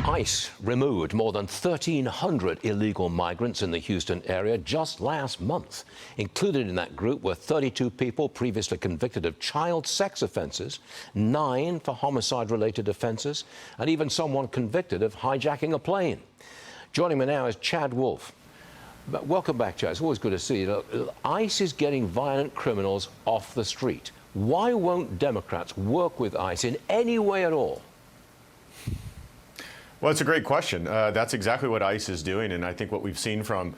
ICE removed more than 1,300 illegal migrants in the Houston area just last month. Included in that group were 32 people previously convicted of child sex offenses, 9 for homicide-related offenses, and even someone convicted of hijacking a plane. Joining me now is Chad Wolf. Welcome back, Chad. It's always good to see you. ICE is getting violent criminals off the street. Why won't Democrats work with ICE in any way at all? Well, it's a great question. That's exactly what ICE is doing, and I think what we've seen from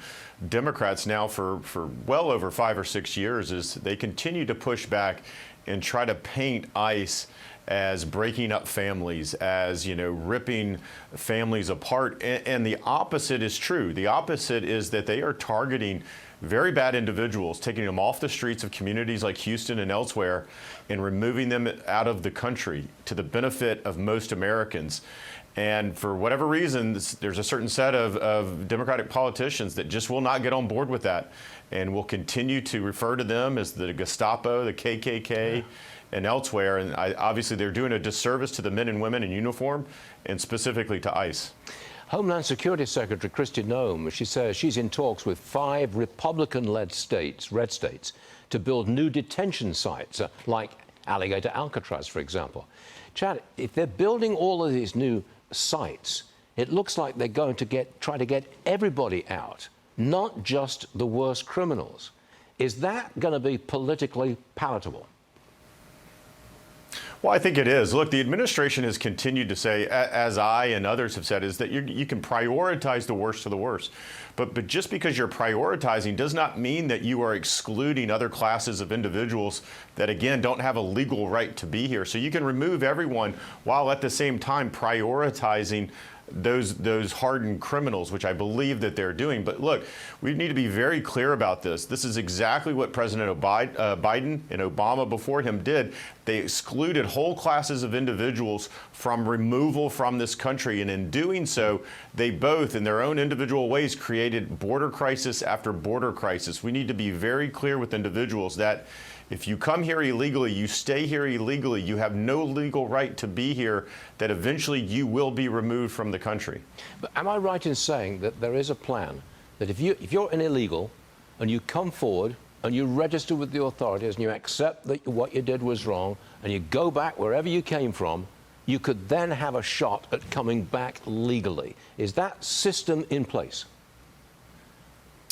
Democrats now for well over 5 or 6 years is they continue to push back and try to paint ICE as breaking up families, as, ripping families apart. And the opposite is true. The opposite is that they are targeting very bad individuals, taking them off the streets of communities like Houston and elsewhere and removing them out of the country to the benefit of most Americans. And for whatever reason, there's a certain set of Democratic politicians that just will not get on board with that and will continue to refer to them as the Gestapo, the KKK, and elsewhere. And obviously, they're doing a disservice to the men and women in uniform and specifically to ICE. Homeland Security Secretary Kristi Noem, she says she's in talks with 5 Republican-led states, red states, to build new detention sites like Alligator Alcatraz, for example. Chad, if they're building all of these new sites, it looks like they're going to try to get everybody out, not just the worst criminals. Is that going to be politically palatable? Well, I think it is. Look, the administration has continued to say, as I and others have said, is that you can prioritize the worst of the worst. But just because you're prioritizing does not mean that you are excluding other classes of individuals that, again, don't have a legal right to be here. So you can remove everyone while at the same time prioritizing those hardened criminals, which I believe that they're doing. But look, we need to be very clear about this. This is exactly what President Biden and Obama before him did. They excluded whole classes of individuals from removal from this country. And in doing so, they both, in their own individual ways, created border crisis after border crisis. We need to be very clear with individuals that if you come here illegally, you stay here illegally, you have no legal right to be here, that eventually you will be removed from the country. But am I right in saying that there is a plan that if you're an illegal and you come forward and you register with the authorities and you accept that what you did was wrong and you go back wherever you came from, you could then have a shot at coming back legally? Is that system in place?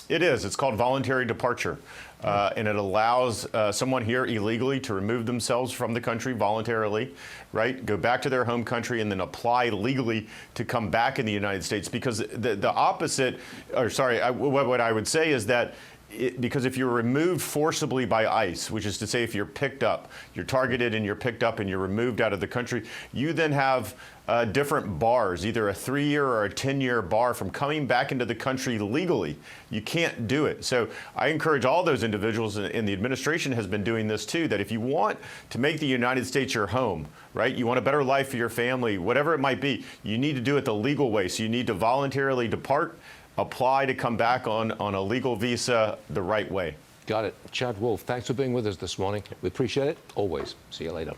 It is. It's called voluntary departure, and it allows someone here illegally to remove themselves from the country voluntarily, right? Go back to their home country and then apply legally to come back in the United States. Because the opposite, or sorry, what I would say is that because if you're removed forcibly by ICE, which is to say if you're picked up, you're targeted and you're picked up and you're removed out of the country, you then have different bars, either a 3-year or a 10-year bar from coming back into the country legally. You can't do it. So I encourage all those individuals, and the administration has been doing this too, that if you want to make the United States your home, right, you want a better life for your family, whatever it might be, you need to do it the legal way. So you need to voluntarily depart, apply to come back on a legal visa the right way. Got it. Chad Wolf, thanks for being with us this morning. We appreciate it. Always. See you later.